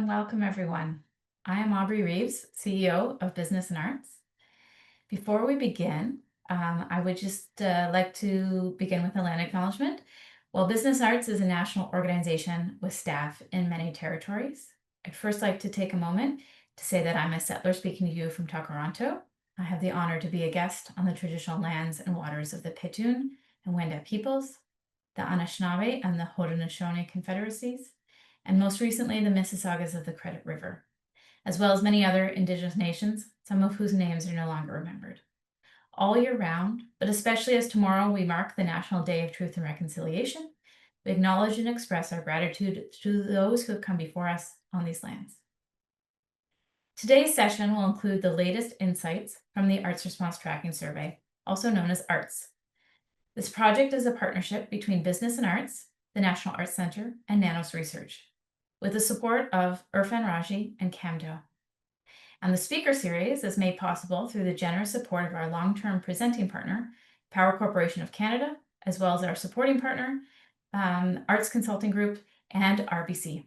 and welcome everyone. I am Aubrey Reeves, CEO of Business and Arts. Before we begin, I would just like to begin with a land acknowledgement. While Business Arts is a national organization with staff in many territories, I'd first like to take a moment to say that I'm a settler speaking to you from Cotroneo. I have the honor to be a guest on the traditional lands and waters of the Petun and Wendat peoples, the Anishinaabe and the Haudenosaunee confederacies, and most recently the Mississaugas of the Credit River, as well as many other Indigenous nations, some of whose names are no longer remembered. All year round, but especially as tomorrow we mark the National Day of Truth and Reconciliation, we acknowledge and express our gratitude to those who have come before us on these lands. Today's session will include the latest insights from the Arts Response Tracking Survey, also known as ARTS. This project is a partnership between Business and Arts, the National Arts Centre, and Nanos Research, with the support of Irfan Raji and Camdo. And the speaker series is made possible through the generous support of our long-term presenting partner, Power Corporation of Canada, as well as our supporting partner, Arts Consulting Group, and RBC.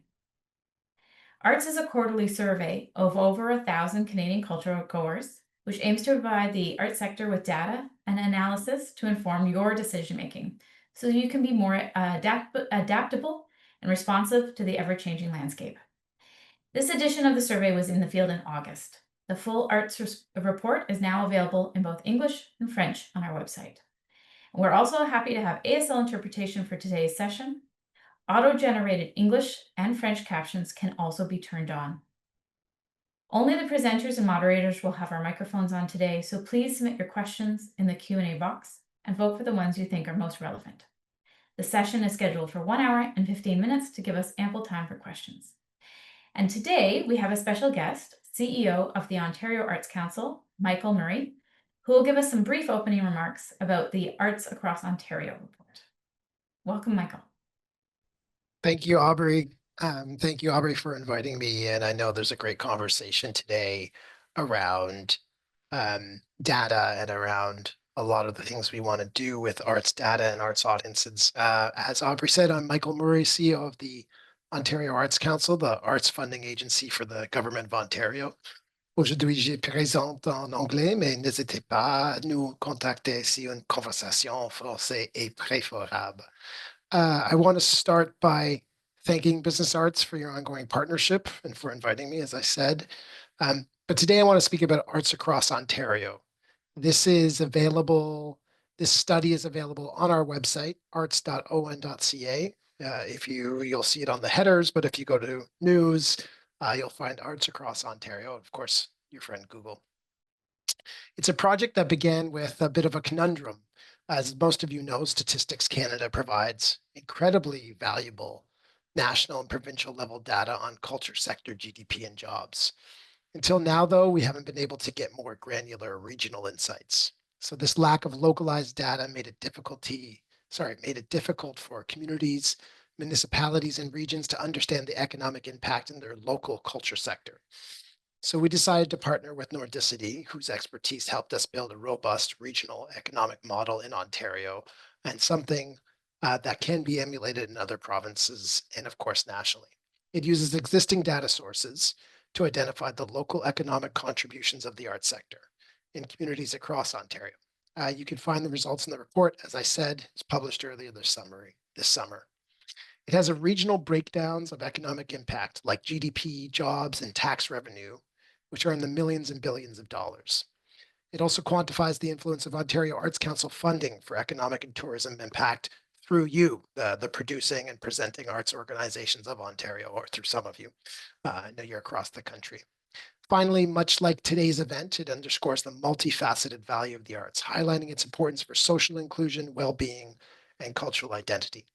Arts is a quarterly survey of over 1,000 Canadian cultural goers, which aims to provide the arts sector with data and analysis to inform your decision-making, so you can be more adaptable and responsive to the ever-changing landscape. This edition of the survey was in the field in August. The full arts report is now available in both English and French on our website. We're also happy to have ASL interpretation for today's session. Auto-generated English and French captions can also be turned on. Only the presenters and moderators will have our microphones on today, so please submit your questions in the Q&A box and vote for the ones you think are most relevant. The session is scheduled for 1 hour and 15 minutes to give us ample time for questions. And today we have a special guest, CEO of the Ontario Arts Council, Michael Murray, who will give us some brief opening remarks about the Arts Across Ontario report. Welcome, Michael. Thank you, Aubrey. Thank you, Aubrey, for inviting me. And I know there's a great conversation today around data and around a lot of the things we want to do with arts data and arts audiences. As Aubrey said, I'm Michael Murray, CEO of the Ontario Arts Council, the arts funding agency for the Government of Ontario. Aujourd'hui, je présente en anglais, mais n'hésitez pas à nous contacter si une conversation française est préférable. I want to start by thanking Business Arts for your ongoing partnership and for inviting me, as I said. But today I want to speak about Arts Across Ontario. This study is available on our website, arts.on.ca. You'll see it on the headers, but if you go to news, you'll find Arts Across Ontario, of course, your friend Google. It's a project that began with a bit of a conundrum. As most of you know, Statistics Canada provides incredibly valuable national and provincial level data on culture sector GDP and jobs. Until now, though, we haven't been able to get more granular regional insights. So this lack of localized data made it difficult for communities, municipalities, and regions to understand the economic impact in their local culture sector. So we decided to partner with Nordicity, whose expertise helped us build a robust regional economic model in Ontario, and something that can be emulated in other provinces and, of course, nationally. It uses existing data sources to identify the local economic contributions of the arts sector in communities across Ontario. You can find the results in the report. As I said, it's published earlier this summer. It has a regional breakdowns of economic impact like GDP, jobs, and tax revenue, which are in the millions and billions of dollars. It also quantifies the influence of Ontario Arts Council funding for economic and tourism impact through you, the producing and presenting arts organizations of Ontario, or through some of you. I know you're across the country. Finally, much like today's event, it underscores the multifaceted value of the arts, highlighting its importance for social inclusion, well-being, and cultural identity.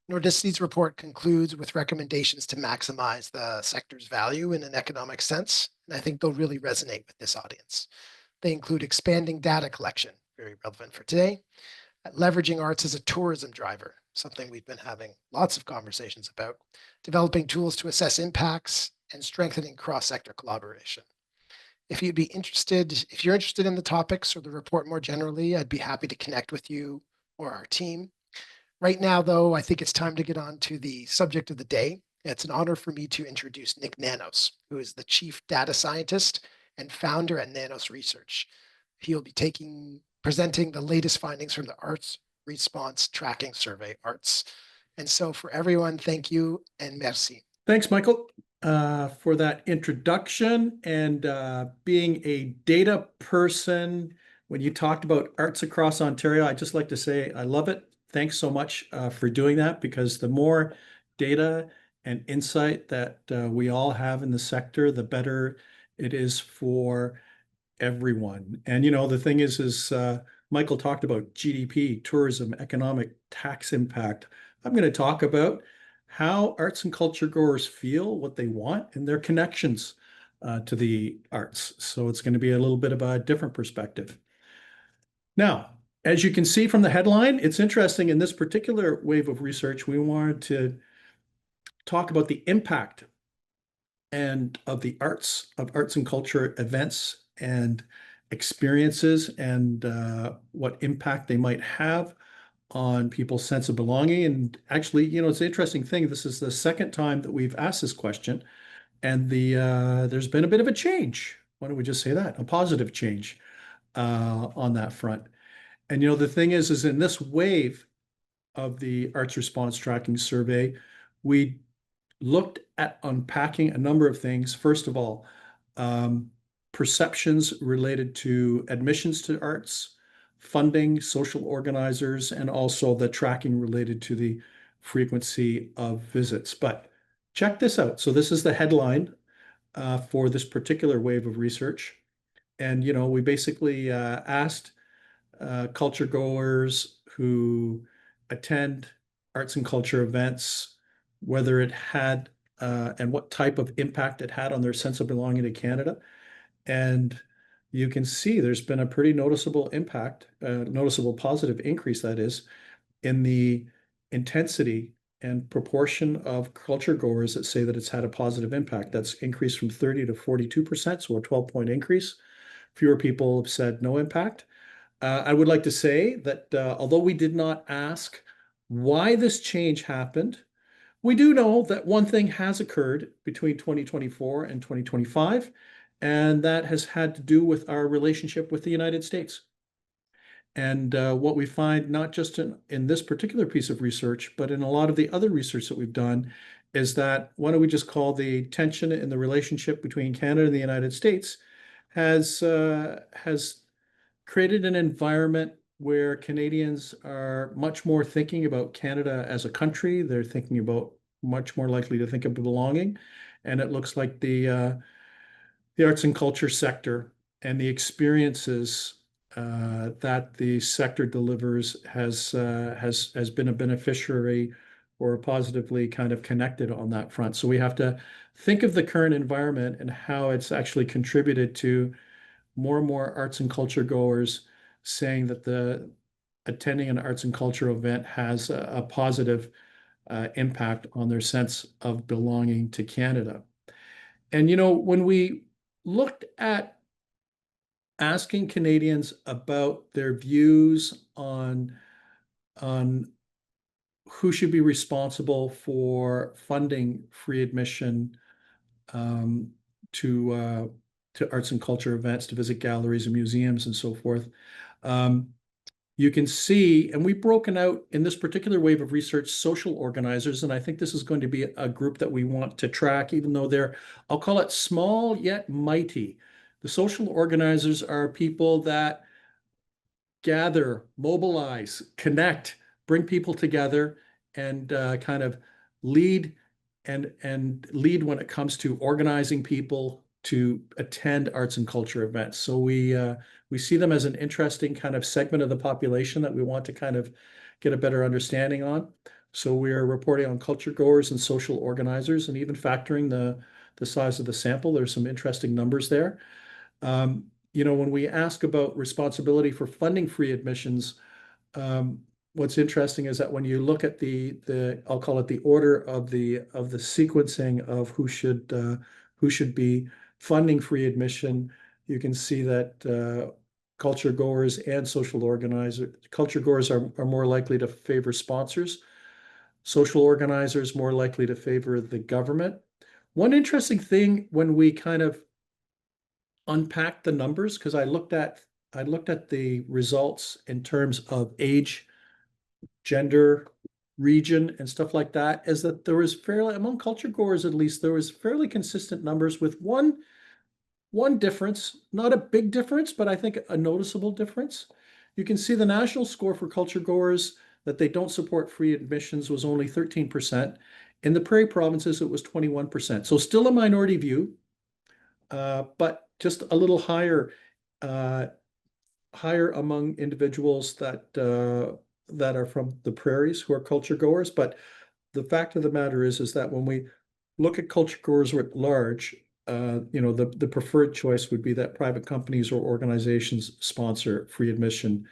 Nordicity's report concludes with recommendations to maximize the sector's value in an economic sense, and I think they'll really resonate with this audience. They include expanding data collection, very relevant for today, leveraging arts as a tourism driver, something we've been having lots of conversations about, developing tools to assess impacts, and strengthening cross-sector collaboration. If you're interested in the topics or the report more generally, I'd be happy to connect with you or our team. Right now, though, I think it's time to get on to the subject of the day. It's an honor for me to introduce Nik Nanos, who is the Chief Data Scientist and founder at Nanos Research. He'll be presenting the latest findings from the Arts Response Tracking Survey, ARTS. And so for everyone, thank you and merci. Thanks, Michael, for that introduction and being a data person. When you talked about arts across Ontario, I'd just like to say I love it. Thanks so much for doing that, because the more data and insight that we all have in the sector, the better it is for everyone. And the thing is Michael talked about GDP, tourism, economic, tax impact. I'm going to talk about how arts and culture goers feel, what they want, and their connections to the arts. So it's going to be a little bit of a different perspective. Now, as you can see from the headline, it's interesting. In this particular wave of research, we wanted to talk about the impact and of arts and culture events and experiences, and what impact they might have on people's sense of belonging. And actually, it's an interesting thing. This is the second time that we've asked this question, and there's been a bit of a change. Why don't we just say that? A positive change on that front. And the thing is in this wave of the Arts Response Tracking Survey, we looked at unpacking a number of things. First of all, perceptions related to admissions to arts, funding, social organizers, and also the tracking related to the frequency of visits. But check this out. So this is the headline for this particular wave of research. And, we basically asked culture goers who attend arts and culture events whether it had and what type of impact it had on their sense of belonging to Canada. And you can see there's been a pretty noticeable impact, noticeable positive increase, that is, in the intensity and proportion of culture goers that say that it's had a positive impact. That's increased from 30 to 42%, so a 12-point increase. Fewer people have said no impact. I would like to say that although we did not ask why this change happened, we do know that one thing has occurred between 2024 and 2025, and that has had to do with our relationship with the United States. And what we find, not just in this particular piece of research, but in a lot of the other research that we've done, is that what do we just call the tension in the relationship between Canada and the United States has created an environment where Canadians are much more thinking about Canada as a country. They're thinking about much more likely to think of belonging. And it looks like the arts and culture sector and the experiences that the sector delivers has been a beneficiary or positively kind of connected on that front. So we have to think of the current environment and how it's actually contributed to more and more arts and culture goers saying that the attending an arts and culture event has a positive impact on their sense of belonging to Canada. And when we looked at asking Canadians about their views on who should be responsible for funding free admission to arts and culture events, to visit galleries and museums and so forth. You can see, and we've broken out in this particular wave of research, social organizers, and I think this is going to be a group that we want to track, even though they're, I'll call it small yet mighty. The social organizers are people that gather, mobilize, connect, bring people together, and kind of lead and lead when it comes to organizing people to attend arts and culture events. So we see them as an interesting kind of segment of the population that we want to kind of get a better understanding on. So we are reporting on culture goers and social organizers, and even factoring the size of the sample. There's some interesting numbers there. When we ask about responsibility for funding free admissions, what's interesting is that when you look at the I'll call it the order of the sequencing of who should be funding free admission, you can see that culture goers and social organizers, culture goers are more likely to favor sponsors. social organizers more likely to favor the government. One interesting thing when we kind of unpacked the numbers, because I looked at the results in terms of age, gender, region, and stuff like that, is that there was fairly, among culture goers at least, there was fairly consistent numbers with one difference, not a big difference, but I think a noticeable difference. You can see the national score for culture goers that they don't support free admissions was only 13%. In the Prairie provinces, it was 21%. So still a minority view, but just a little uh, higher among individuals that are from the prairies who are culture goers. But the fact of the matter is that when we look at culture goers writ large, the preferred choice would be that private companies or organizations sponsor free admission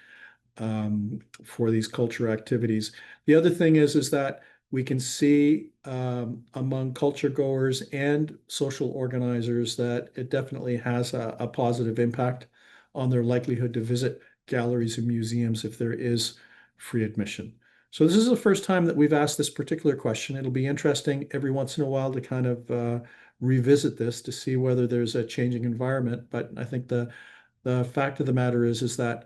for these culture activities. The other thing is that we can see among culture goers and social organizers that it definitely has a positive impact on their likelihood to visit galleries and museums if there is free admission. So this is the first time that we've asked this particular question. It'll be interesting every once in a while to kind of revisit this to see whether there's a changing environment. But I think the fact of the matter is that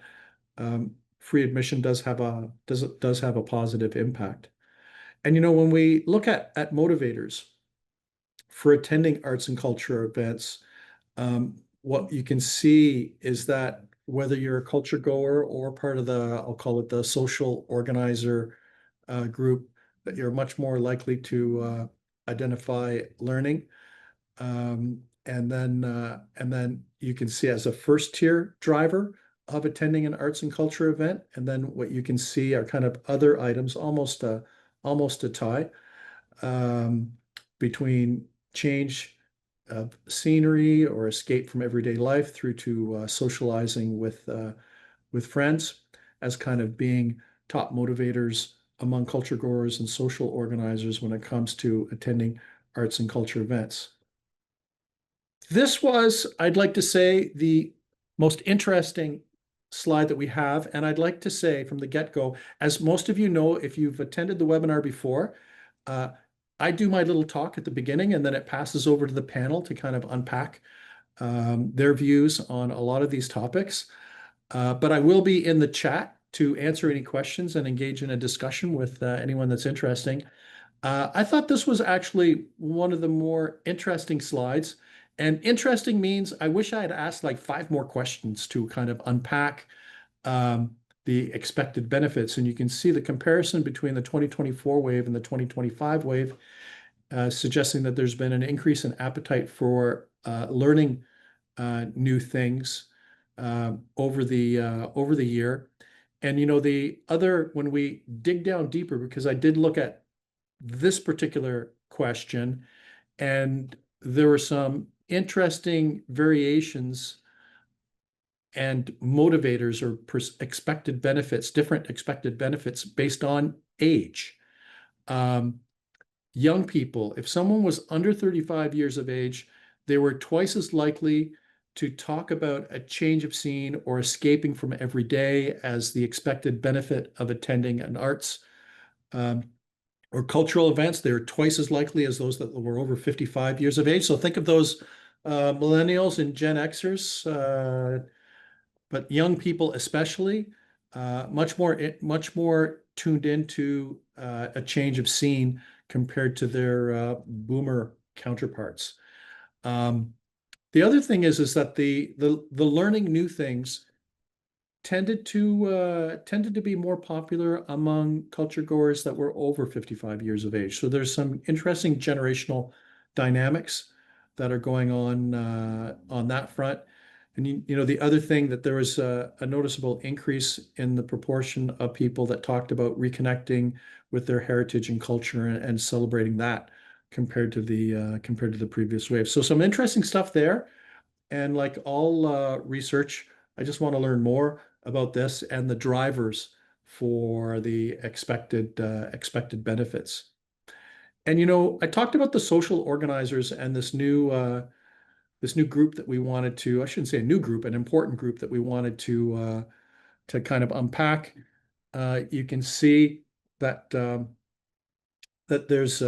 free admission does have a positive impact. And when we look at motivators for attending arts and culture events, what you can see is that whether you're a culture goer or part of I'll call it the social organizer group, that you're much more likely to identify learning. And then you can see as a first tier driver of attending an arts and culture event. And then what you can see are kind of other items, almost a tie between change of scenery or escape from everyday life through to socializing with friends as kind of being top motivators among culture goers and social organizers when it comes to attending arts and culture events. This was, I'd like to say, the most interesting slide that we have. And I'd like to say from the get-go, as most of you know, if you've attended the webinar before, I do my little talk at the beginning, and then it passes over to the panel to kind of unpack their views on a lot of these topics. But I will be in the chat to answer any questions and engage in a discussion with anyone that's interesting. I thought this was actually one of the more interesting slides. And interesting means I wish I had asked like 5 more questions to kind of unpack the expected benefits. And you can see the comparison between the 2024 wave and the 2025 wave, suggesting that there's been an increase in appetite for learning new things over the year. And when we dig down deeper, because I did look at this particular question, and there were some interesting variations and motivators or expected benefits, different expected benefits based on age. Young people, if someone was under 35 years of age, they were twice as likely to talk about a change of scene or escaping from every day as the expected benefit of attending an arts or cultural events. They're twice as likely as those that were over 55 years of age. So think of those millennials and Gen Xers, but young people especially, much more tuned into a change of scene compared to their boomer counterparts. The other thing is that the learning new things tended to be more popular among culture goers that were over 55 years of age. So there's some interesting generational dynamics that are going on that front. And the other thing that there was a noticeable increase in the proportion of people that talked about reconnecting with their heritage and culture and celebrating that compared to the previous wave. So some interesting stuff there. And like all research, I just want to learn more about this and the drivers for the expected benefits. And I talked about the social organizers and this new group that we wanted to, I shouldn't say a new group, an important group that we wanted to kind of unpack. You can see that that there's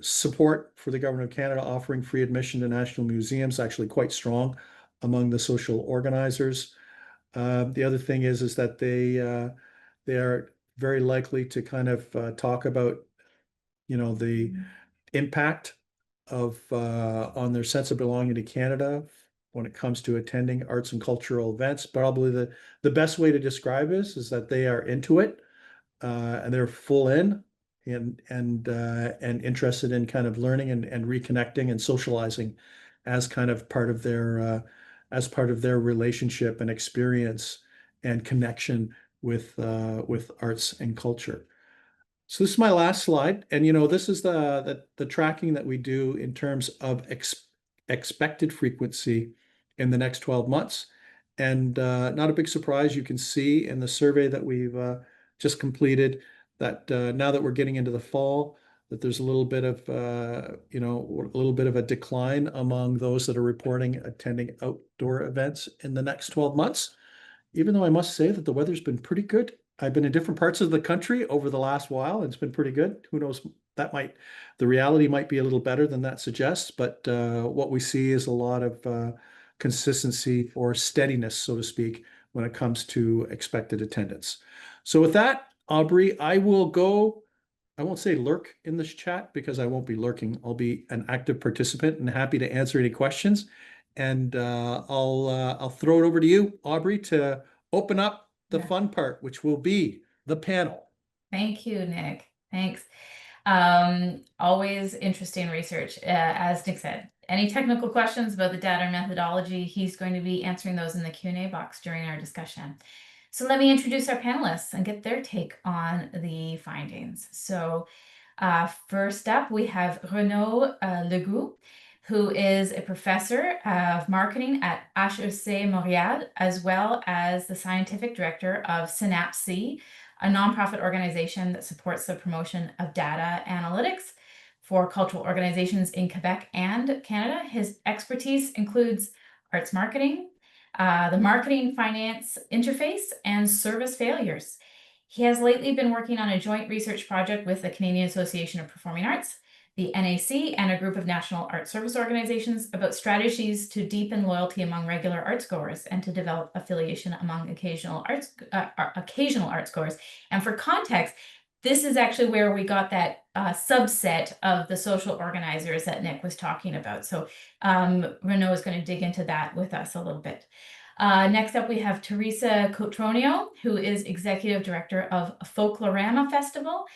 support for the government of Canada offering free admission to national museums, actually quite strong among the social organizers. The other thing is that they are very likely to kind of talk about, the impact of on their sense of belonging to Canada when it comes to attending arts and cultural events. Probably the best way to describe this is that they are into it, and they're full in and interested in kind of learning and reconnecting and socializing as kind of part of their relationship and experience and connection with arts and culture. So this is my last slide, and this is the tracking that we do in terms of expected frequency in the next 12 months. And not a big surprise, you can see in the survey that we've just completed that now that we're getting into the fall, that there's a little bit of a decline among those that are reporting attending outdoor events in the next 12 months. Even though I must say that the weather's been pretty good. I've been in different parts of the country over the last while, and it's been pretty good. Who knows? The reality might be a little better than that suggests, but what we see is a lot of consistency or steadiness, so to speak, when it comes to expected attendance. So with that, Aubrey, I won't say lurk in this chat because I won't be lurking. I'll be an active participant and happy to answer any questions. And I'll throw it over to you, Aubrey, to open up the fun part, which will be the panel. Thank you, Nick. Thanks. Always interesting research, as Nick said. Any technical questions about the data methodology, he's going to be answering those in the Q&A box during our discussion. So let me introduce our panelists and get their take on the findings. So first up, we have Renaud Legoux, who is a professor of marketing at HEC Montréal, as well as the scientific director of Synapse, a nonprofit organization that supports the promotion of data analytics for cultural organizations in Quebec and Canada. His expertise includes arts marketing, the marketing finance interface, and service failures. He has lately been working on a joint research project with the Canadian Association of Performing Arts, the NAC, and a group of national art service organizations about strategies to deepen loyalty among regular arts goers and to develop affiliation among occasional arts goers. And for context, this is actually where we got that subset of the social organizers that Nick was talking about. So Renaud is going to dig into that with us a little bit. Next up, we have Teresa Cotroneo, who is Executive Director of Folkorama Festival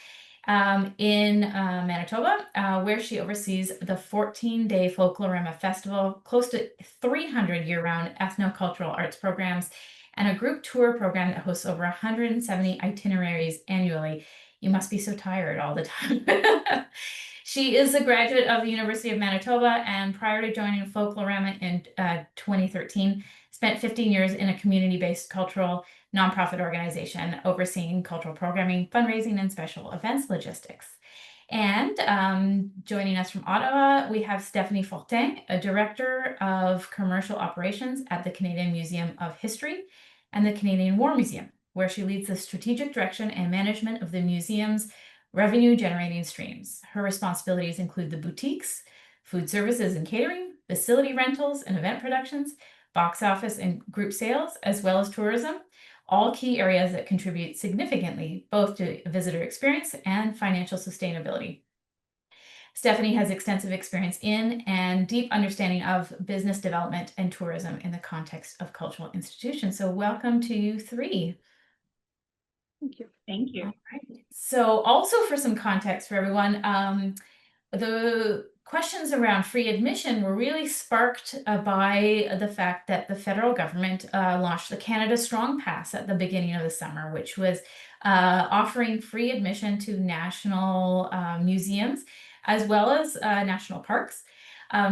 in Manitoba, where she oversees the 14-day Folkorama Festival, close to 300 year-round ethnocultural arts programs, and a group tour program that hosts over 170 itineraries annually. You must be so tired all the time. She is a graduate of the University of Manitoba, and prior to joining Folkorama in 2013, spent 15 years in a community-based cultural nonprofit organization overseeing cultural programming, fundraising, and special events logistics. And joining us from Ottawa, we have Stephanie Fortin, a director of commercial operations at the Canadian Museum of History and the Canadian War Museum, where she leads the strategic direction and management of the museum's revenue-generating streams. Her responsibilities include the boutiques, food services and catering, facility rentals and event productions, box office and group sales, as well as tourism, all key areas that contribute significantly both to visitor experience and financial sustainability. Stephanie has extensive experience in and deep understanding of business development and tourism in the context of cultural institutions. So welcome to you three. Thank you. Thank you. All right. So also for some context for everyone, the questions around free admission were really sparked by the fact that the federal government launched the Canada Strong Pass at the beginning of the summer, which was offering free admission to national museums as well as national parks.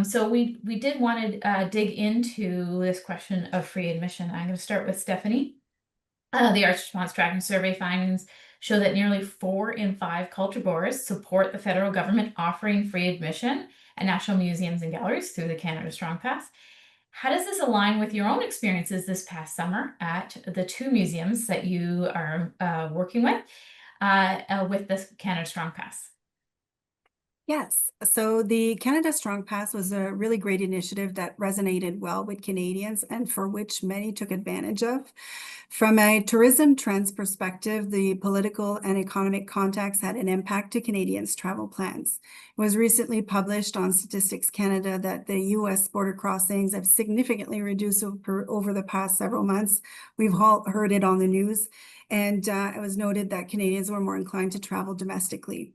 So we did want to dig into this question of free admission. I'm going to start with Stephanie. The Arts Response Tracking Survey findings show that nearly 4 in 5 culture goers support the federal government offering free admission at national museums and galleries through the Canada Strong Pass. How does this align with your own experiences this past summer at the 2 museums that you are working with this Canada Strong Pass? Yes. So the Canada Strong Pass was a really great initiative that resonated well with Canadians and for which many took advantage of. From a tourism trends perspective, the political and economic context had an impact to Canadians' travel plans. It was recently published on Statistics Canada that the U.S. border crossings have significantly reduced over the past several months. We've all heard it on the news, and it was noted that Canadians were more inclined to travel domestically.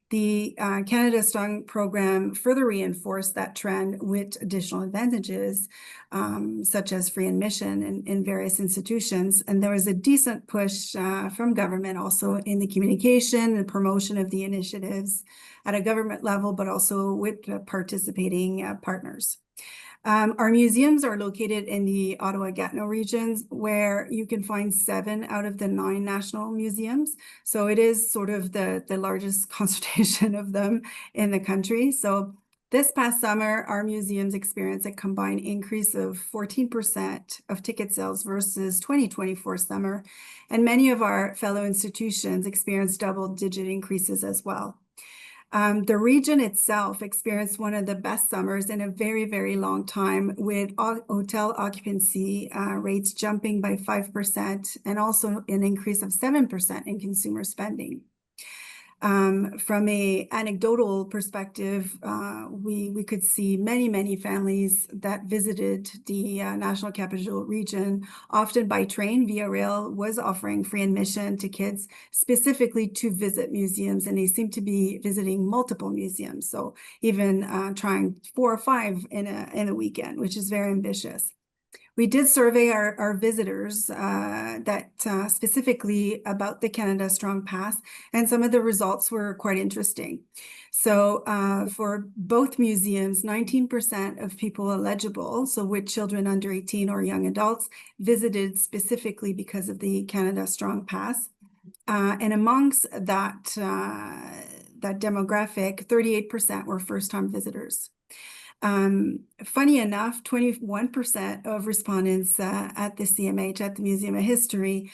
The Canada Strong program further reinforced that trend with additional advantages, such as free admission in various institutions. And there was a decent push from government also in the communication and promotion of the initiatives at a government level, but also with participating partners. Our museums are located in the Ottawa-Gatineau regions, where you can find 7 out of the 9 national museums. So it is sort of the largest concentration of them in the country. So this past summer, our museums experienced a combined increase of 14% of ticket sales versus 2024 summer. And many of our fellow institutions experienced double-digit increases as well. The region itself experienced one of the best summers in a very, very long time, with hotel occupancy rates jumping by 5% and also an increase of 7% in consumer spending. From an anecdotal perspective, we could see many families that visited the National Capital Region, often by train. Via Rail was offering free admission to kids specifically to visit museums, and they seem to be visiting multiple museums. So even trying 4 or 5 in a weekend, which is very ambitious. We did survey our visitors specifically about the Canada Strong Pass, and some of the results were quite interesting. So for both museums, 19% of people eligible, so with children under 18 or young adults, visited specifically because of the Canada Strong Pass. And amongst that demographic, 38% were first-time visitors. Funny enough, 21% of respondents at the CMH, at the Museum of History,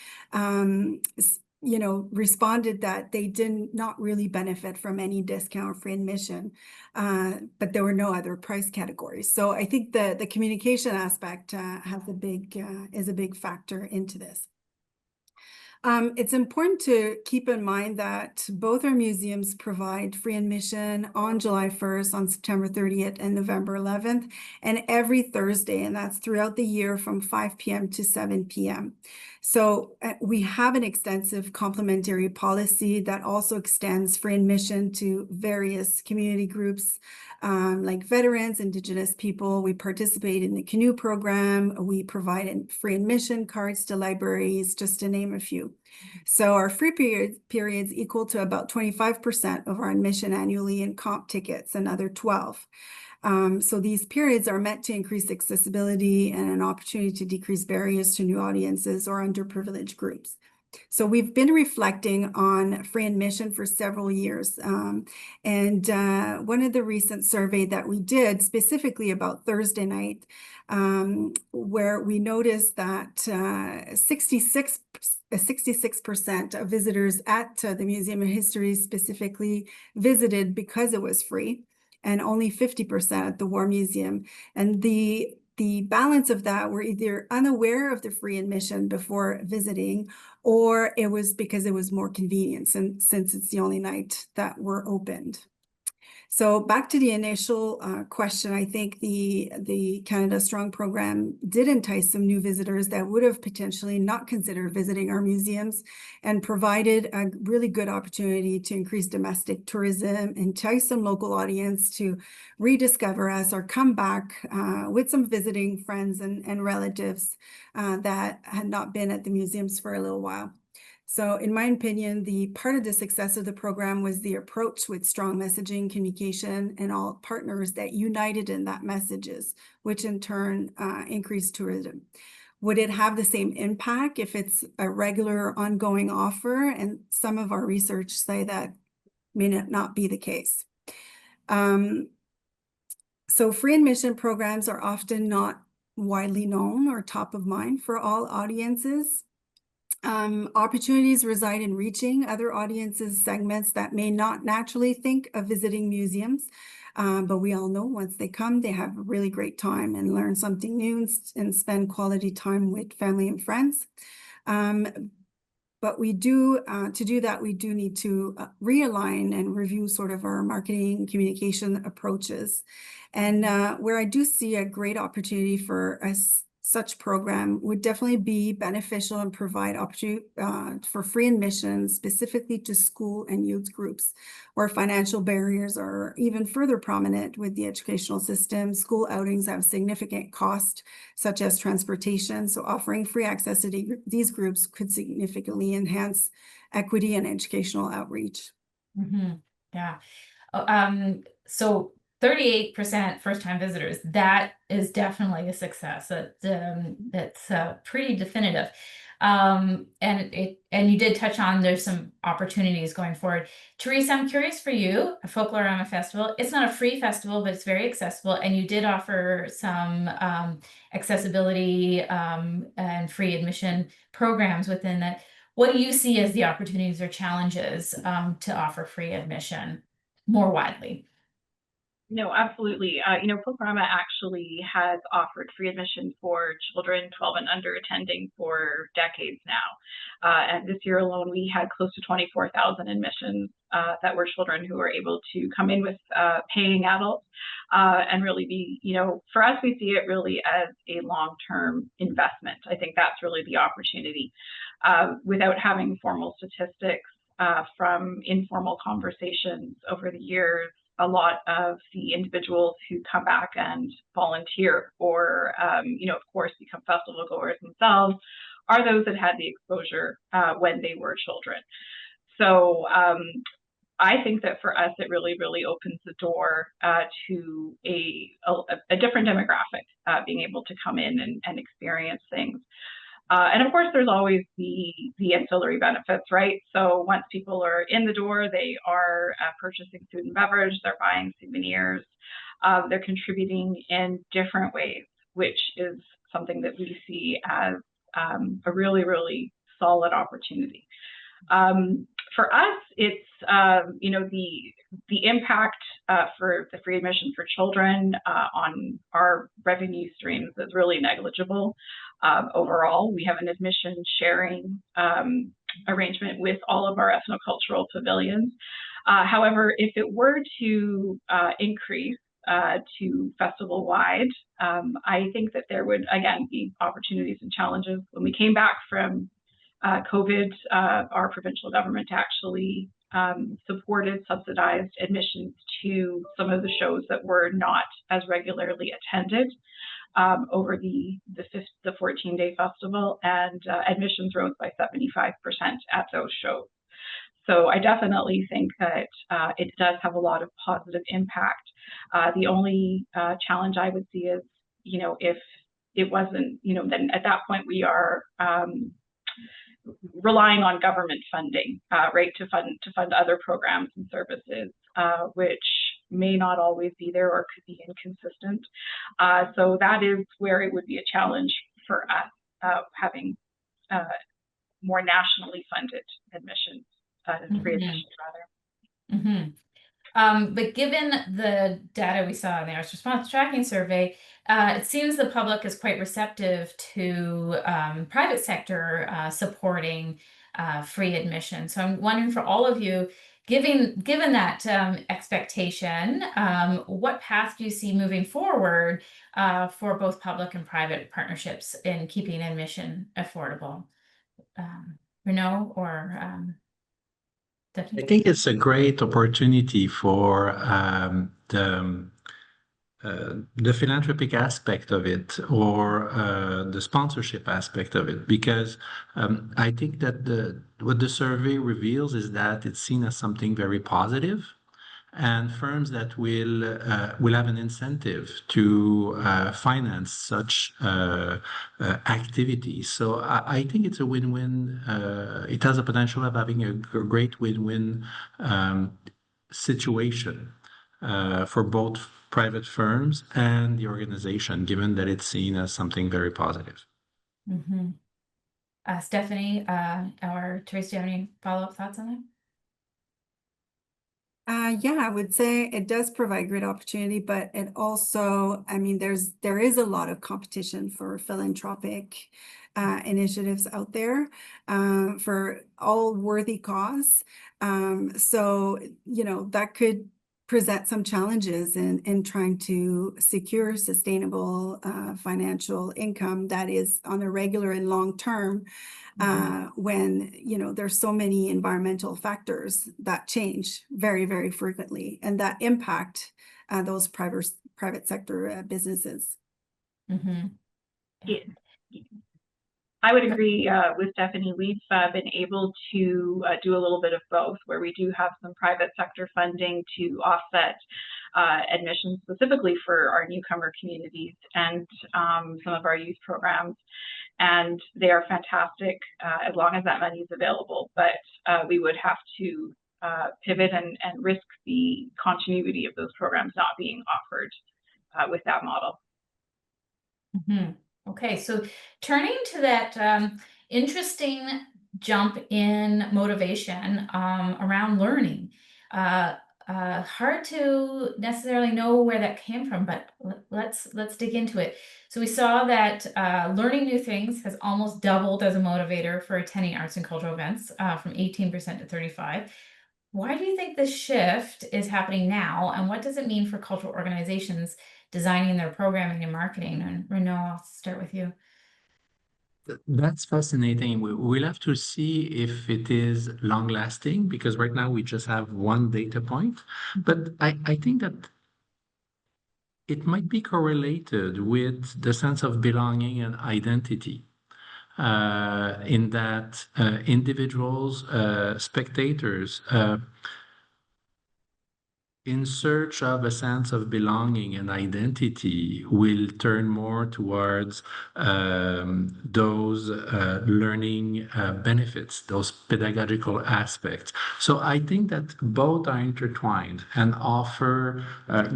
responded that they did not really benefit from any discount or free admission, but there were no other price categories. So I think the communication aspect is a big factor into this. It's important to keep in mind that both our museums provide free admission on July 1st, on September 30th, and November 11th, and every Thursday, and that's throughout the year from 5 p.m. to 7 p.m. So we have an extensive complimentary policy that also extends free admission to various community groups, like veterans, Indigenous people. We participate in the canoe program. We provide free admission cards to libraries, just to name a few. So our free periods equal to about 25% of our admission annually in comp tickets, another 12. So these periods are meant to increase accessibility and an opportunity to decrease barriers to new audiences or underprivileged groups. So we've been reflecting on free admission for several years. And one of the recent surveys that we did specifically about Thursday night, where we noticed that 66% of visitors at the Museum of History specifically visited because it was free, and only 50% at the War Museum. And the balance of that were either unaware of the free admission before visiting, or it was because it was more convenient since it's the only night that were opened. So back to the initial question, I think the Canada Strong program did entice some new visitors that would have potentially not considered visiting our museums, and provided a really good opportunity to increase domestic tourism, entice some local audience to rediscover us or come back with some visiting friends and relatives that had not been at the museums for a little while. So in my opinion, the part of the success of the program was the approach with strong messaging, communication, and all partners that united in that messages, which in turn increased tourism. Would it have the same impact if it's a regular ongoing offer? And some of our research say that may not be the case. So free admission programs are often not widely known or top of mind for all audiences. Opportunities reside in reaching other audiences, segments that may not naturally think of visiting museums. But we all know once they come, they have a really great time and learn something new and spend quality time with family and friends. But we do, to do that, we do need to realign and review sort of our marketing communication approaches. And where I do see a great opportunity for such program would definitely be beneficial and provide opportunity for free admissions, specifically to school and youth groups, where financial barriers are even further prominent with the educational system. School outings have significant cost, such as transportation. So offering free access to these groups could significantly enhance equity and educational outreach. Yeah. So 38% first-time visitors, that is definitely a success. That's pretty definitive. And you did touch on there's some opportunities going forward. Teresa, I'm curious for you, a Folkorama festival. It's not a free festival, but it's very accessible. And you did offer some accessibility and free admission programs within that. What do you see as the opportunities or challenges to offer free admission more widely? No, absolutely. Folkorama actually has offered free admission for children 12 and under attending for decades now. And this year alone, we had close to 24,000 admissions that were children who were able to come in with paying adults and really be, for us, we see it really as a long-term investment. I think that's really the opportunity. Without having formal statistics from informal conversations over the years, a lot of the individuals who come back and volunteer or, of course, become festival goers themselves are those that had the exposure when they were children. So I think that for us, it really, really opens the door to a different demographic being able to come in and experience things. And of course, there's always the ancillary benefits, right? So once people are in the door, they are purchasing food and beverage, they're buying souvenirs, they're contributing in different ways, which is something that we see as a really, really solid opportunity. For us, it's, the impact for the free admission for children on our revenue streams is really negligible. Overall, we have an admission sharing arrangement with all of our ethnocultural pavilions. However, if it were to increase to festival-wide, I think that there would, again, be opportunities and challenges. When we came back from COVID, our provincial government actually supported subsidized admissions to some of the shows that were not as regularly attended over the 14-day festival, and admissions rose by 75% at those shows. So I definitely think that it does have a lot of positive impact. The only challenge I would see is, if it wasn't, then at that point we are relying on government funding, right, to fund other programs and services, which may not always be there or could be inconsistent. So that is where it would be a challenge for us, having more nationally funded admissions, free admissions rather. But given the data we saw in the Arts Response Tracking Survey, it seems the public is quite receptive to private sector supporting free admission. So I'm wondering, for all of you, given that expectation, what path do you see moving forward for both public and private partnerships in keeping admission affordable? Renaud or I think it's a great opportunity for the philanthropic aspect of it, or the sponsorship aspect of it, because I think that what the survey reveals is that it's seen as something very positive, and firms that will have an incentive to finance such activities. So I think it's a win-win. It has a potential of having a great win-win situation for both private firms and the organization, given that it's seen as something very positive. Stephanie or Teresa, do you have any follow-up thoughts on that? Yeah, I would say it does provide great opportunity, but it also, I mean, there is a lot of competition for philanthropic initiatives out there for all worthy cause. So, you know, that could present some challenges in trying to secure sustainable financial income that is on a regular and long term. When, you know, there's so many environmental factors that change very, very frequently and that impact those private sector businesses. Mm-hmm. Yeah. I would agree with Stephanie. We've been able to do a little bit of both, where we do have some private sector funding to offset admissions specifically for our newcomer communities and some of our youth programs. And they are fantastic as long as that money is available. But we would have to pivot and risk the continuity of those programs not being offered with that model. Mm-hmm. Okay, so turning to that interesting jump in motivation around learning. Hard to necessarily know where that came from, but let's dig into it. So we saw that learning new things has almost doubled as a motivator for attending arts and cultural events from 18% to 35%. Why do you think this shift is happening now, and what does it mean for cultural organizations designing their programming and marketing? And Renaud, I'll start with you. That's fascinating. We'll have to see if it is long lasting, because right now we just have one data point. But I think that it might be correlated with the sense of belonging and identity. In that individuals, spectators, in search of a sense of belonging and identity, will turn more towards those learning benefits, those pedagogical aspects. So I think that both are intertwined and offer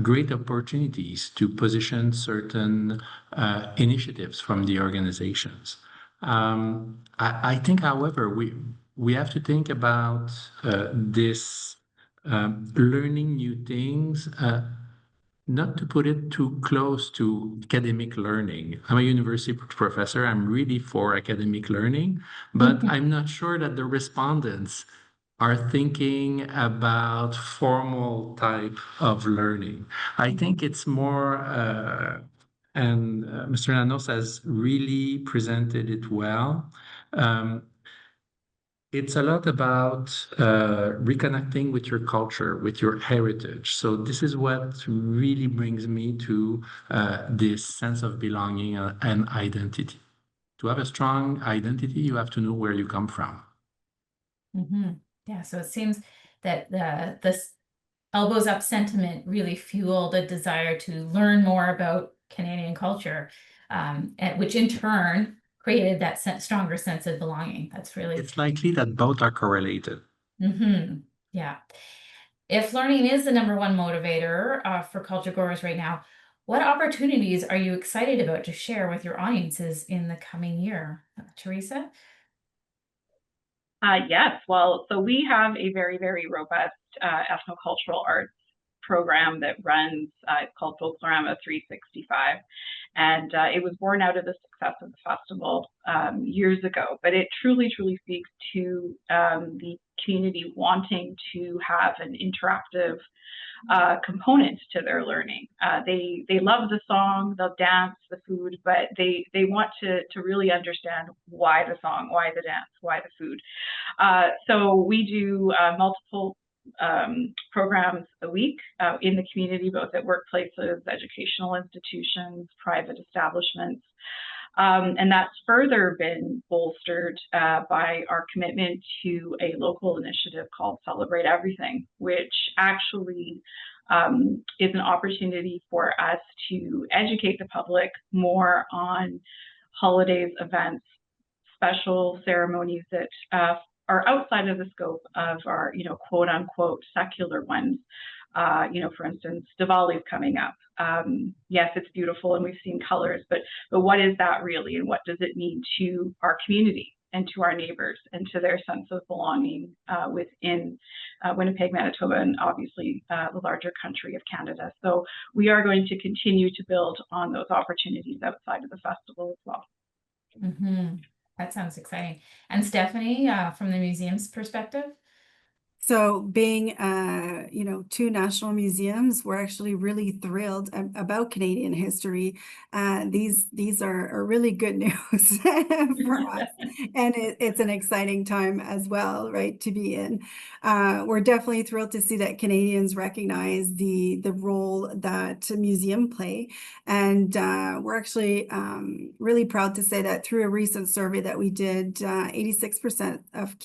great opportunities to position certain initiatives from the organizations. I think, however, we have to think about this learning new things, not to put it too close to academic learning. I'm a university professor. I'm really for academic learning, but I'm not sure that the respondents are thinking about formal type of learning. I think it's more, and Mr. Nanos has really presented it well. It's a lot about reconnecting with your culture, with your heritage. So this is what really brings me to this sense of belonging and identity. To have a strong identity, you have to know where you come from. Mm-hmm. Yeah, so it seems that this elbows up sentiment really fueled a desire to learn more about Canadian culture, which in turn created that stronger sense of belonging. That's really... It's likely that both are correlated. Mm-hmm. Yeah. If learning is the number one motivator for culture goers right now, what opportunities are you excited about to share with your audiences in the coming year? Teresa? Yes, well, so we have a very, very robust ethnocultural arts program that runs, it's called Folkorama 365. And it was born out of the success of the festival years ago. But it truly, truly speaks to the community wanting to have an interactive component to their learning. They love the song, the dance, the food, but they want to really understand why the song, why the dance, why the food. So we do multiple programs a week in the community, both at workplaces, educational institutions, private establishments. And that's further been bolstered by our commitment to a local initiative called Celebrate Everything, which actually is an opportunity for us to educate the public more on holidays, events, special ceremonies that are outside of the scope of our, quote unquote, secular ones. For instance, Diwali is coming up. Yes, it's beautiful and we've seen colors, but what is that really, and what does it mean to our community? and to our neighbors and to their sense of belonging within Winnipeg, Manitoba, and obviously the larger country of Canada. So we are going to continue to build on those opportunities outside of the festival as well. Mm-hmm. That sounds exciting. And Stephanie, from the museum's perspective? So being, you know, two national museums, we're actually really thrilled about Canadian history. These are really good news for us. And it's an exciting time as well, right, to be in. We're definitely thrilled to see that Canadians recognize the role that a museum play. And we're actually really proud to say that through a recent survey that we did, 86% of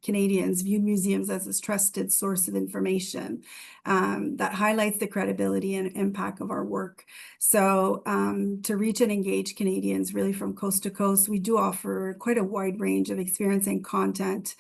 Canadians viewed museums as a trusted source of information that highlights the credibility and impact of our work. So to reach and engage Canadians really from coast to coast, we do offer quite a wide range of experience and content,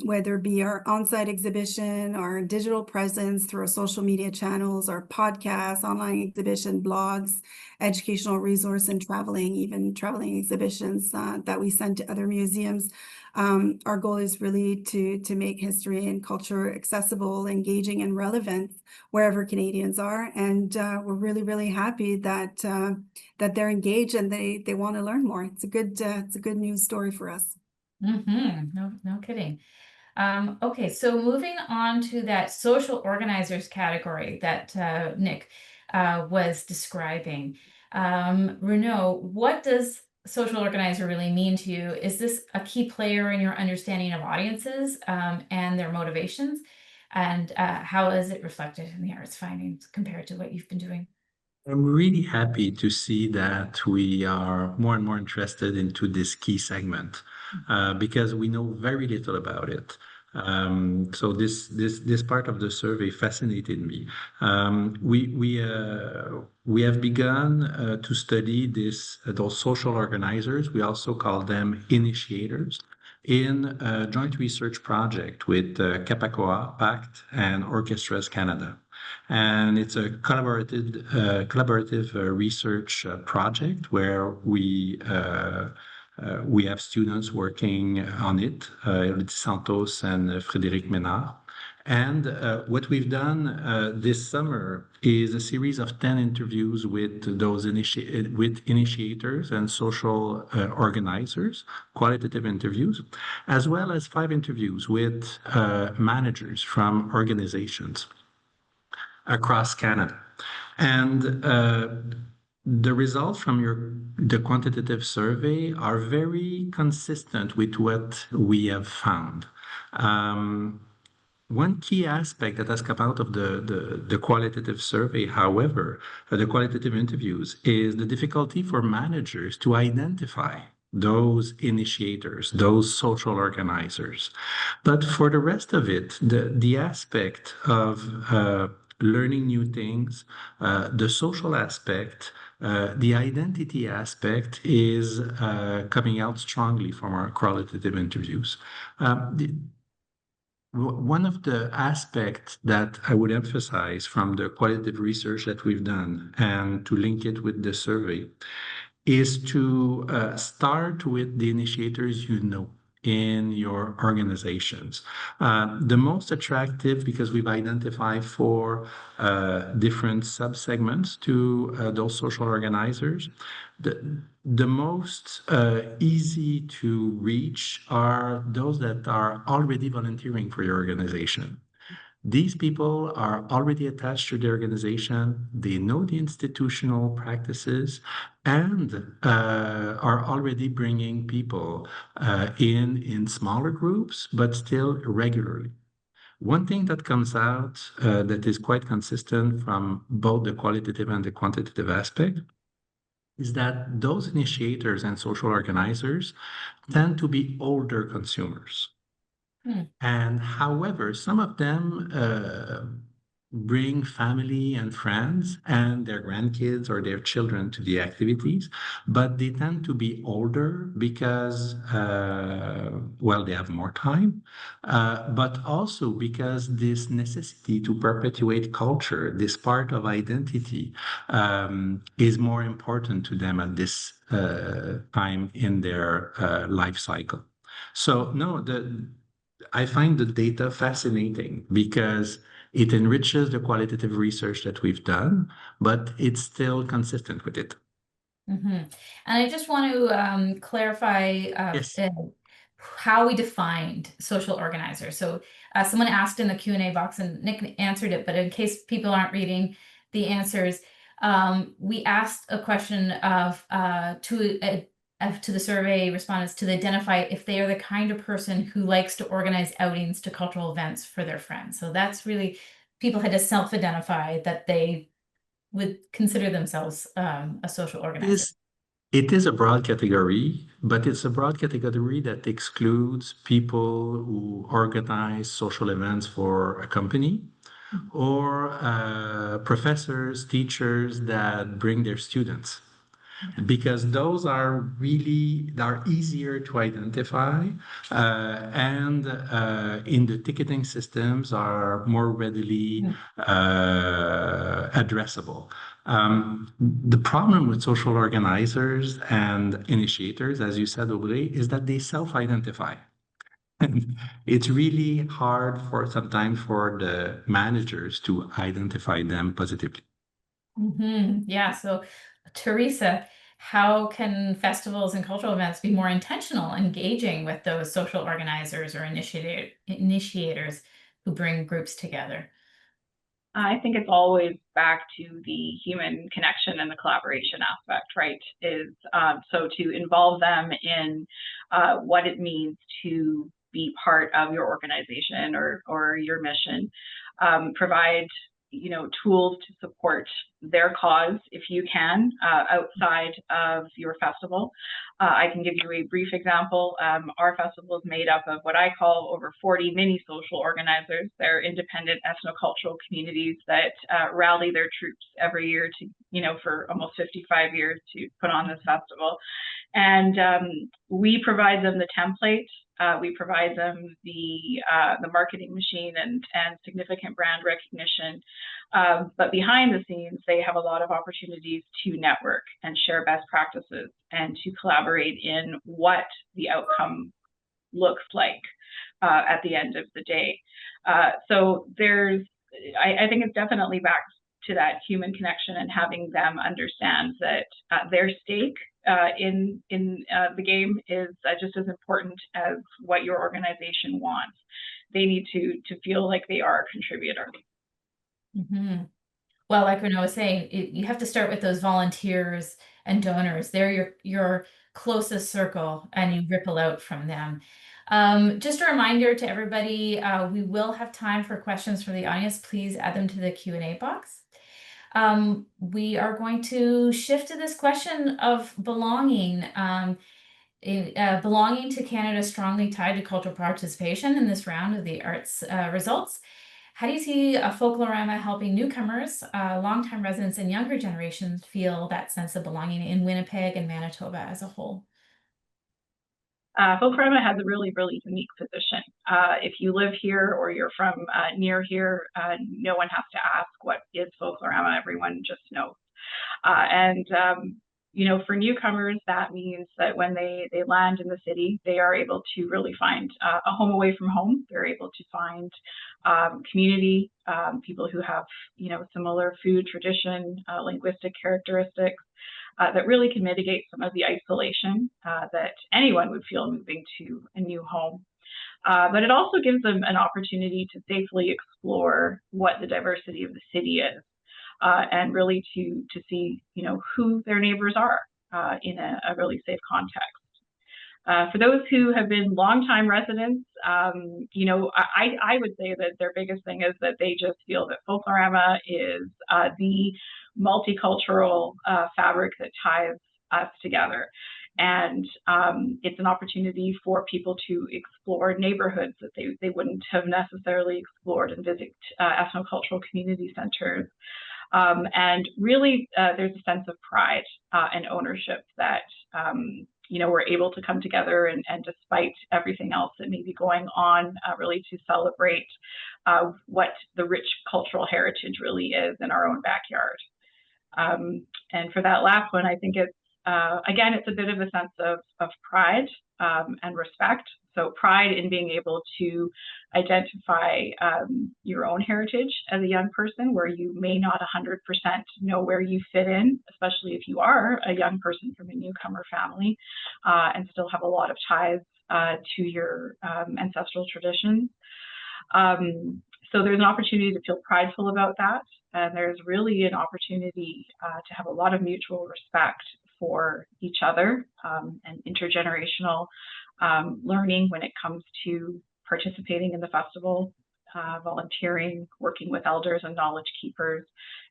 whether it be our on-site exhibition, our digital presence through our social media channels, our podcasts, online exhibition, blogs, educational resource, and even traveling exhibitions that we send to other museums. Our goal is really to make history and culture accessible, engaging, and relevant wherever Canadians are. And we're really, really happy that that they're engaged and they want to learn more. It's a good news story for us. Mm-hmm. No kidding. Okay, so moving on to that social organizers category that Nik was describing. Renaud, what does social organizer really mean to you? Is this a key player in your understanding of audiences and their motivations? And how is it reflected in the arts findings compared to what you've been doing? I'm really happy to see that we are more and more interested into this key segment because we know very little about it. So this part of the survey fascinated me. We have begun to study those social organizers. We also call them initiators in a joint research project with Capacoa, PACT, and Orchestras Canada. And it's a collaborative research project where we have students working on it, Elodie Santos and Frédéric Ménard. And what we've done this summer is a series of 10 interviews with those initiators and social organizers, qualitative interviews, as well as 5 interviews with managers from organizations across Canada. And the results from the quantitative survey are very consistent with what we have found. One key aspect that has come out of the qualitative survey, however, the qualitative interviews, is the difficulty for managers to identify those initiators, those social organizers. But for the rest of it, the aspect of learning new things, the social aspect, the identity aspect is coming out strongly from our qualitative interviews. One of the aspects that I would emphasize from the qualitative research that we've done and to link it with the survey is to start with the initiators you know in your organizations. The most attractive, because we've identified 4 different subsegments to those social organizers, the most easy to reach are those that are already volunteering for your organization. These people are already attached to the organization, they know the institutional practices, and are already bringing people in smaller groups, but still regularly. One thing that comes out that is quite consistent from both the qualitative and the quantitative aspect is that those initiators and social organizers tend to be older consumers. And however, some of them bring family and friends and their grandkids or their children to the activities, but they tend to be older because, well, they have more time, but also because this necessity to perpetuate culture, this part of identity, is more important to them at this time in their life cycle. So no, I find the data fascinating because it enriches the qualitative research that we've done, but it's still consistent with it. And I just want to clarify Yes. how we defined social organizer. So someone asked in the Q&A box and Nik answered it, but in case people aren't reading the answers, we asked a question to the survey respondents to identify if they are the kind of person who likes to organize outings to cultural events for their friends. So that's really, people had to self-identify that they would consider themselves a social organizer. It is a broad category, but it's a broad category that excludes people who organize social events for a company or professors, teachers that bring their students. Because those are easier to identify and in the ticketing systems are more readily addressable. The problem with social organizers and initiators, as you said, Audrey, is that they self-identify. And it's really hard sometimes for the managers to identify them positively. Yeah, so Teresa, how can festivals and cultural events be more intentional, engaging with those social organizers or initiators who bring groups together? I think it's always back to the human connection and the collaboration aspect, right? So to involve them in what it means to be part of your organization or your mission, provide tools to support their cause if you can outside of your festival. I can give you a brief example. Our festival is made up of what I call over 40 mini social organizers. They're independent ethnocultural communities that rally their troops every year to, for almost 55 years to put on this festival. And we provide them the template. We provide them the marketing machine and significant brand recognition. But behind the scenes, they have a lot of opportunities to network and share best practices and to collaborate in what the outcome looks like at the end of the day. So I think it's definitely back to that human connection and having them understand that their stake in the game is just as important as what your organization wants. They need to feel like they are a contributor. Well, like Renaud was saying, you have to start with those volunteers and donors. They're your closest circle, and you ripple out from them. Just a reminder to everybody, we will have time for questions from the audience. Please add them to the Q&A box. We are going to shift to this question of belonging. Belonging to Canada is strongly tied to cultural participation in this round of the arts results. How do you see Folkorama helping newcomers, longtime residents, and younger generations feel that sense of belonging in Winnipeg and Manitoba as a whole? Folkorama has a really, really unique position. If you live here or you're from near here, no one has to ask what is Folkorama. Everyone just knows. For newcomers, that means that when they land in the city, they are able to really find a home away from home. They're able to find community, people who have, similar food tradition, linguistic characteristics that really can mitigate some of the isolation that anyone would feel moving to a new home. But it also gives them an opportunity to safely explore what the diversity of the city is. And really to see, who their neighbors are in a really safe context. For those who have been longtime residents, I would say that their biggest thing is that they just feel that Folkorama is the multicultural fabric that ties us together. And it's an opportunity for people to explore neighborhoods that they wouldn't have necessarily explored and visit ethnocultural community centers. And really, there's a sense of pride and ownership that, we're able to come together and despite everything else that may be going on, really to celebrate what the rich cultural heritage really is in our own backyard. And for that last one, I think it's, again, it's a bit of a sense of pride and respect. So pride in being able to identify your own heritage as a young person, where you may not 100% know where you fit in, especially if you are a young person from a newcomer family, and still have a lot of ties to your ancestral traditions. So there's an opportunity to feel prideful about that. And there's really an opportunity to have a lot of mutual respect for each other and intergenerational learning when it comes to participating in the festival, volunteering, working with elders and knowledge keepers,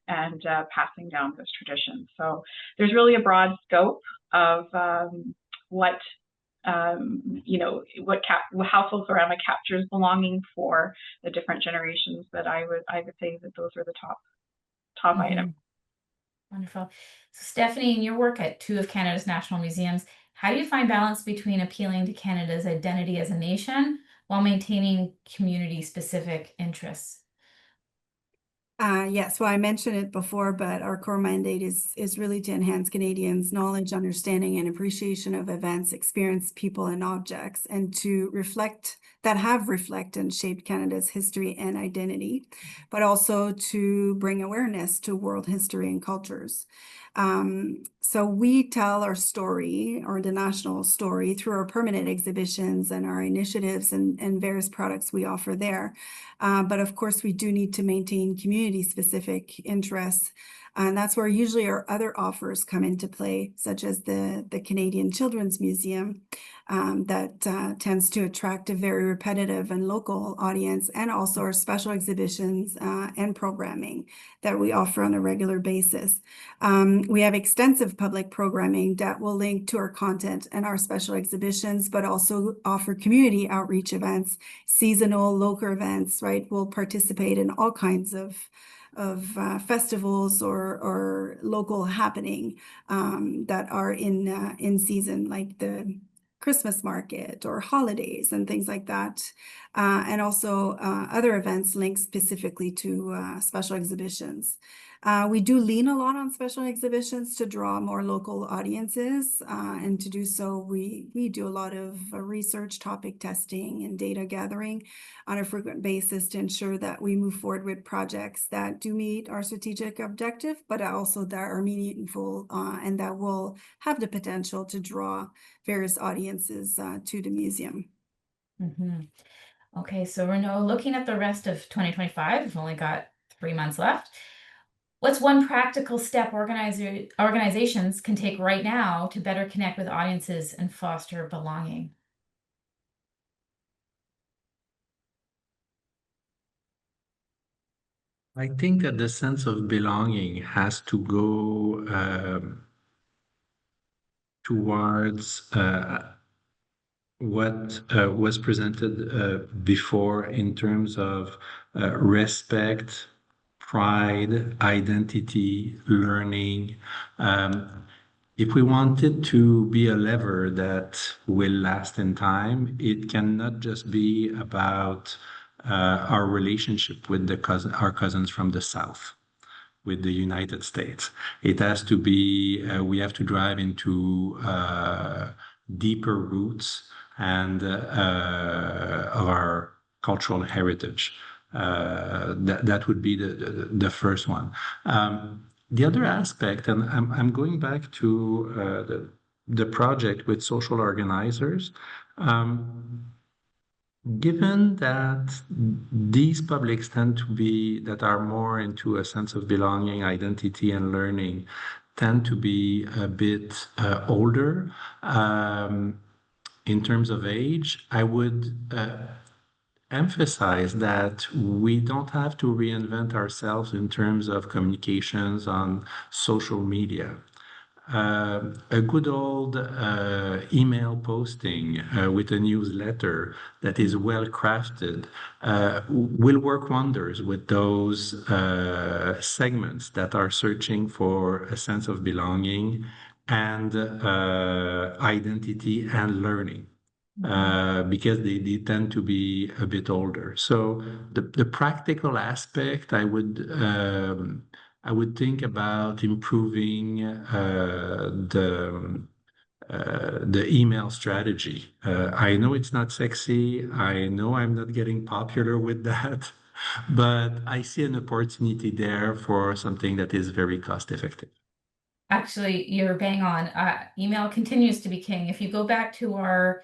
and passing down those traditions. So there's really a broad scope of what how Folkorama captures belonging for the different generations. That I would say that those are the top items. Wonderful. So Stephanie, in your work at 2 of Canada's national museums, how do you find balance between appealing to Canada's identity as a nation while maintaining community-specific interests? Yes, well, I mentioned it before, but our core mandate is really to enhance Canadians' knowledge, understanding, and appreciation of events, experience, people, and objects, and to reflect and shaped Canada's history and identity, but also to bring awareness to world history and cultures. So we tell our story, or the national story, through our permanent exhibitions and our initiatives and various products we offer there. But of course, we do need to maintain community-specific interests. And that's where usually our other offers come into play, such as the Canadian Children's Museum, that tends to attract a very repetitive and local audience, and also our special exhibitions and programming that we offer on a regular basis. We have extensive public programming that will link to our content and our special exhibitions, but also offer community outreach events, seasonal, local events, right? We'll participate in all kinds of festivals or local happening that are in season, like the Christmas market or holidays and things like that. And also other events linked specifically to special exhibitions. We do lean a lot on special exhibitions to draw more local audiences. And to do so, we do a lot of research, topic testing, and data gathering on a frequent basis to ensure that we move forward with projects that do meet our strategic objective, but also that are meaningful and that will have the potential to draw various audiences to the museum. Okay, so Renaud, looking at the rest of 2025, we've only got 3 months left. What's one practical step organizations can take right now to better connect with audiences and foster belonging? I think that the sense of belonging has to go towards what was presented before in terms of respect, pride, identity, learning. If we wanted to be a lever that will last in time, it cannot just be about our relationship with our cousins from the South, with the United States. It has to be, we have to drive into deeper roots and of our cultural heritage. That would be the first one. The other aspect, and I'm going back to the project with social organizers. Given that these publics tend to be, that are more into a sense of belonging, identity, and learning, tend to be a bit older in terms of age, I would emphasize that we don't have to reinvent ourselves in terms of communications on social media. A good old email posting with a newsletter that is well crafted will work wonders with those segments that are searching for a sense of belonging and identity and learning. Because they tend to be a bit older. So the practical aspect, I would think about improving the email strategy. I know it's not sexy. I know I'm not getting popular with that, but I see an opportunity there for something that is very cost effective. Actually, you're bang on. Email continues to be king. If you go back to our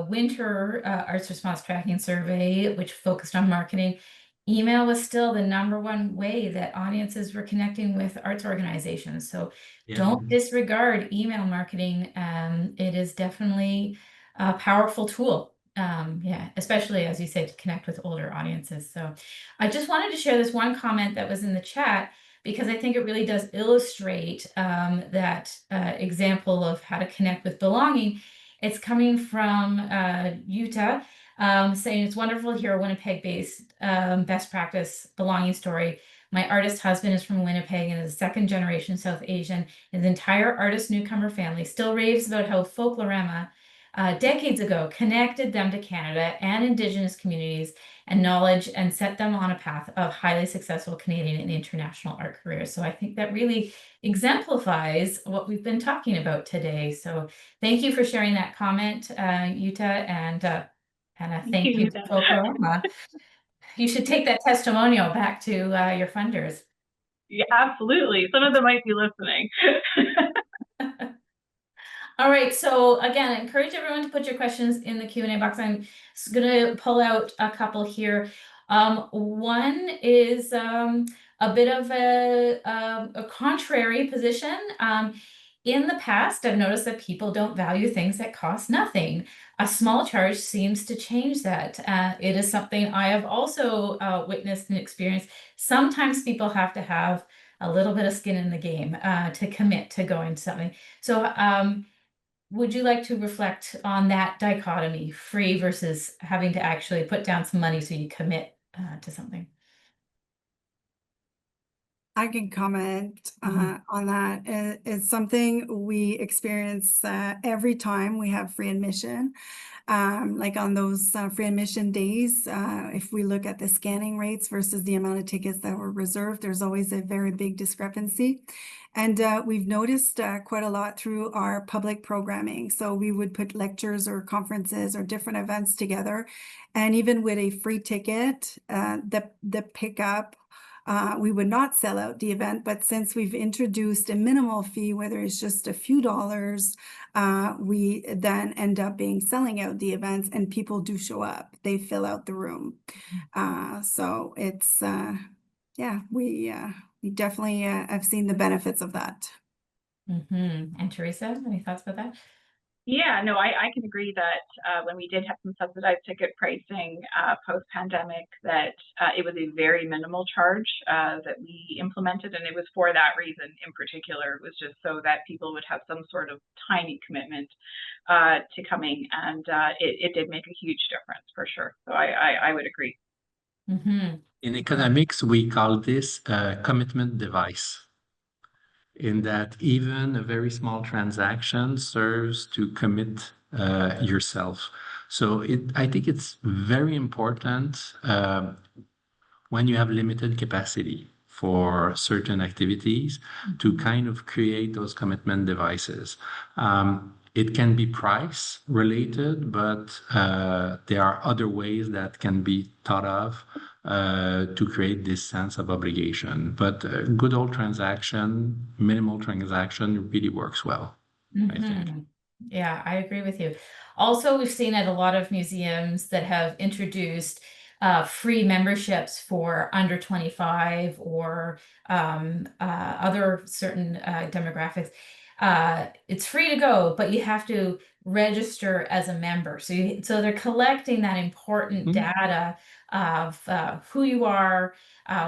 winter arts response tracking survey, which focused on marketing, email was still the #1 way that audiences were connecting with arts organizations. So don't disregard email marketing. It is definitely a powerful tool. Yeah, especially as you said, to connect with older audiences. So I just wanted to share this one comment that was in the chat, because I think it really does illustrate that example of how to connect with belonging. It's coming from Utah, saying it's wonderful to hear a Winnipeg-based best practice belonging story. My artist husband is from Winnipeg and is a second-generation South Asian. His entire artist newcomer family still raves about how Folkorama decades ago connected them to Canada and Indigenous communities and knowledge, and set them on a path of highly successful Canadian and international art careers. So I think that really exemplifies what we've been talking about today. So thank you for sharing that comment, Utah, and thank you to Folkorama. You should take that testimonial back to your funders. Yeah, absolutely. Some of them might be listening. All right, so again, I encourage everyone to put your questions in the Q&A box. I'm going to pull out a couple here. One is a bit of a contrary position. In the past, I've noticed that people don't value things that cost nothing. A small charge seems to change that. It is something I have also witnessed and experienced. Sometimes people have to have a little bit of skin in the game to commit to going to something. So would you like to reflect on that dichotomy, free versus having to actually put down some money so you commit to something? I can comment on that. It's something we experience every time we have free admission. Like on those free admission days, if we look at the scanning rates versus the amount of tickets that were reserved, there's always a very big discrepancy. And we've noticed quite a lot through our public programming. So we would put lectures or conferences or different events together. And even with a free ticket, the pickup, we would not sell out the event, but since we've introduced a minimal fee, whether it's just a few dollars, we then end up selling out the events, and people do show up. They fill out the room. So it's, yeah, we definitely have seen the benefits of that. And Teresa, any thoughts about that? Yeah, no, I can agree that when we did have some subsidized ticket pricing post-pandemic, that it was a very minimal charge that we implemented, and it was for that reason in particular. It was just so that people would have some sort of tiny commitment to coming, and it did make a huge difference for sure. So I would agree. In economics, we call this a commitment device, in that even a very small transaction serves to commit yourself. So I think it's very important when you have limited capacity for certain activities to kind of create those commitment devices. It can be price related, but there are other ways that can be thought of to create this sense of obligation. But good old transaction, minimal transaction really works well, I think. Yeah, I agree with you. Also, we've seen at a lot of museums that have introduced free memberships for under 25 or other certain demographics. It's free to go, but you have to register as a member. So they're collecting that important data of who you are,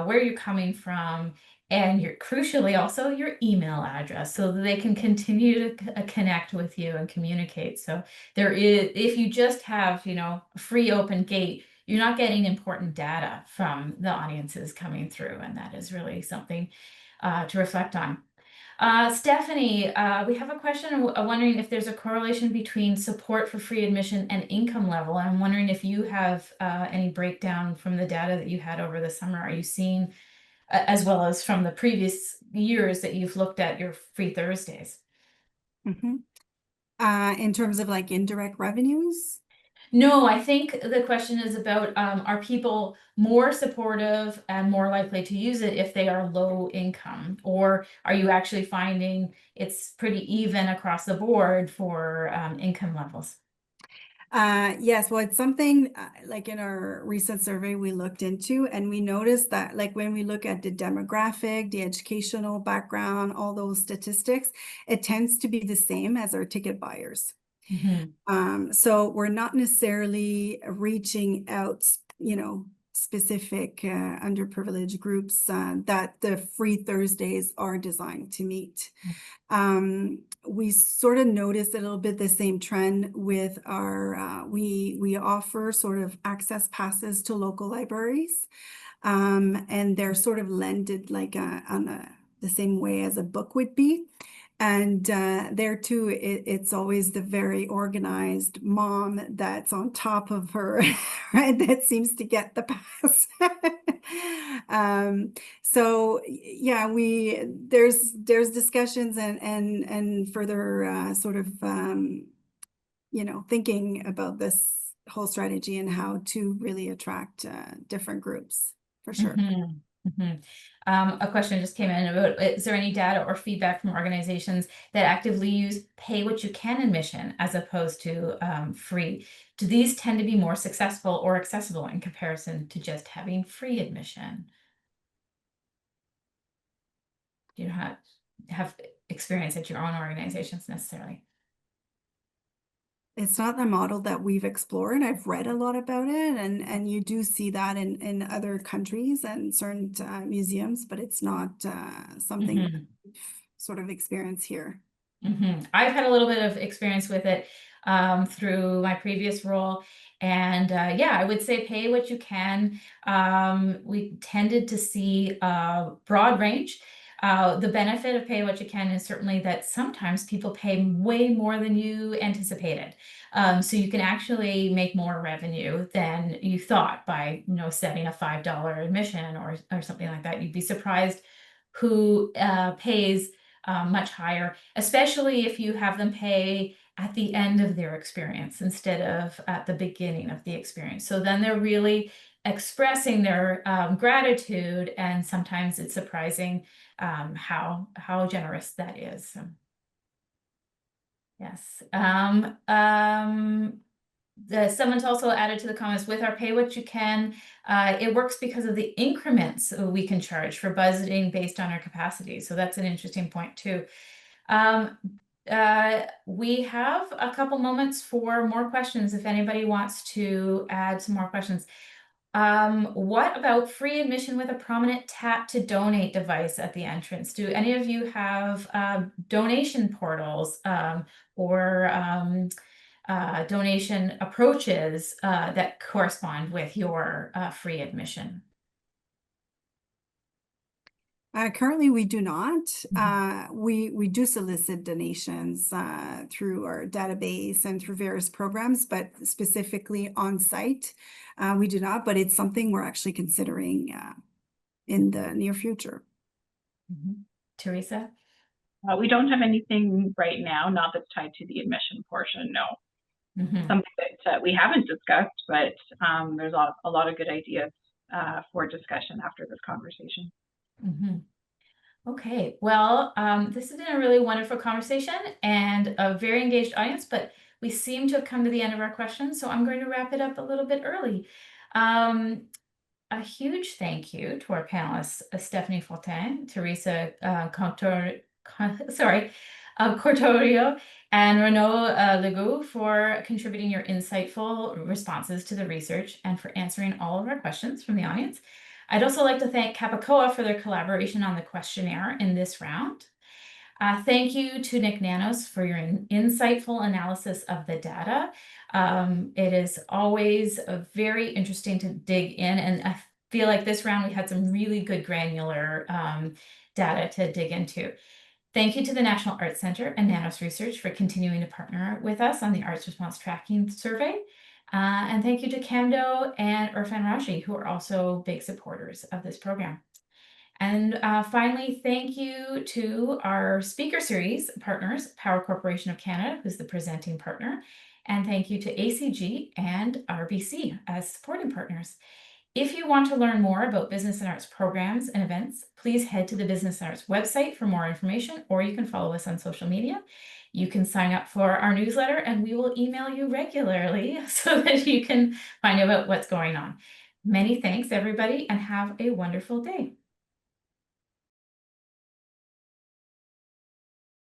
where you're coming from, and crucially also your email address, so that they can continue to connect with you and communicate. So if you just have, a free open gate, you're not getting important data from the audiences coming through, and that is really something to reflect on. Stephanie, we have a question wondering if there's a correlation between support for free admission and income level. I'm wondering if you have any breakdown from the data that you had over the summer. Are you seeing, as well as from the previous years that you've looked at your free Thursdays? In terms of like indirect revenues? No, I think the question is about, are people more supportive and more likely to use it if they are low income? Or are you actually finding it's pretty even across the board for income levels? Yes, well, it's something like in our recent survey we looked into, and we noticed that like when we look at the demographic, the educational background, all those statistics, it tends to be the same as our ticket buyers. So we're not necessarily reaching out, specific underprivileged groups that the free Thursdays are designed to meet. We sort of noticed a little bit the same trend with our, we offer sort of access passes to local libraries. And they're sort of lended like on the same way as a book would be. And there too, it's always the very organized mom that's on top of her, right? That seems to get the pass. So yeah, there's discussions and further sort of thinking about this whole strategy and how to really attract different groups for sure. A question just came in about, is there any data or feedback from organizations that actively use pay what you can admission as opposed to free? Do these tend to be more successful or accessible in comparison to just having free admission? Do you have experience at your own organizations necessarily? It's not the model that we've explored. I've read a lot about it, and you do see that in other countries and certain museums, but it's not something we've sort of experienced here. I've had a little bit of experience with it through my previous role. And yeah, I would say pay what you can. We tended to see a broad range. The benefit of pay what you can is certainly that sometimes people pay way more than you anticipated. So you can actually make more revenue than you thought by, setting a $5 admission or something like that. You'd be surprised who pays much higher, especially if you have them pay at the end of their experience instead of at the beginning of the experience. So then they're really expressing their gratitude, and sometimes it's surprising how generous that is. So, yes. Someone's also added to the comments, with our pay what you can, it works because of the increments we can charge for budgeting based on our capacity. So that's an interesting point too. We have a couple moments for more questions if anybody wants to add some more questions. What about free admission with a prominent tap to donate device at the entrance? Do any of you have donation portals or donation approaches that correspond with your free admission? Currently, we do not. We do solicit donations through our database and through various programs, but specifically on site, we do not. But it's something we're actually considering in the near future. Teresa? We don't have anything right now, not that's tied to the admission portion, no. Something that we haven't discussed, but there's a lot of good ideas for discussion after this conversation. Okay, well, this has been a really wonderful conversation and a very engaged audience, but we seem to have come to the end of our questions, so I'm going to wrap it up a little bit early. A huge thank you to our panelists, Stephanie Fortin, Teresa Cotroneo, and Renaud Legoux for contributing your insightful responses to the research and for answering all of our questions from the audience. I'd also like to thank Capicoa for their collaboration on the questionnaire in this round. Thank you to Nik Nanos for your insightful analysis of the data. It is always very interesting to dig in, and I feel like this round we had some really good granular data to dig into. Thank you to the National Arts Center and Nanos Research for continuing to partner with us on the Arts Response Tracking Survey. And thank you to Camdo and Irfan Raji, who are also big supporters of this program. And finally, thank you to our speaker series partners, Power Corporation of Canada, who's the presenting partner. And thank you to ACG and RBC as supporting partners. If you want to learn more about Business and Arts programs and events, please head to the Business and Arts website for more information, or you can follow us on social media. You can sign up for our newsletter and we will email you regularly so that you can find out what's going on. Many thanks, everybody, and have a wonderful day.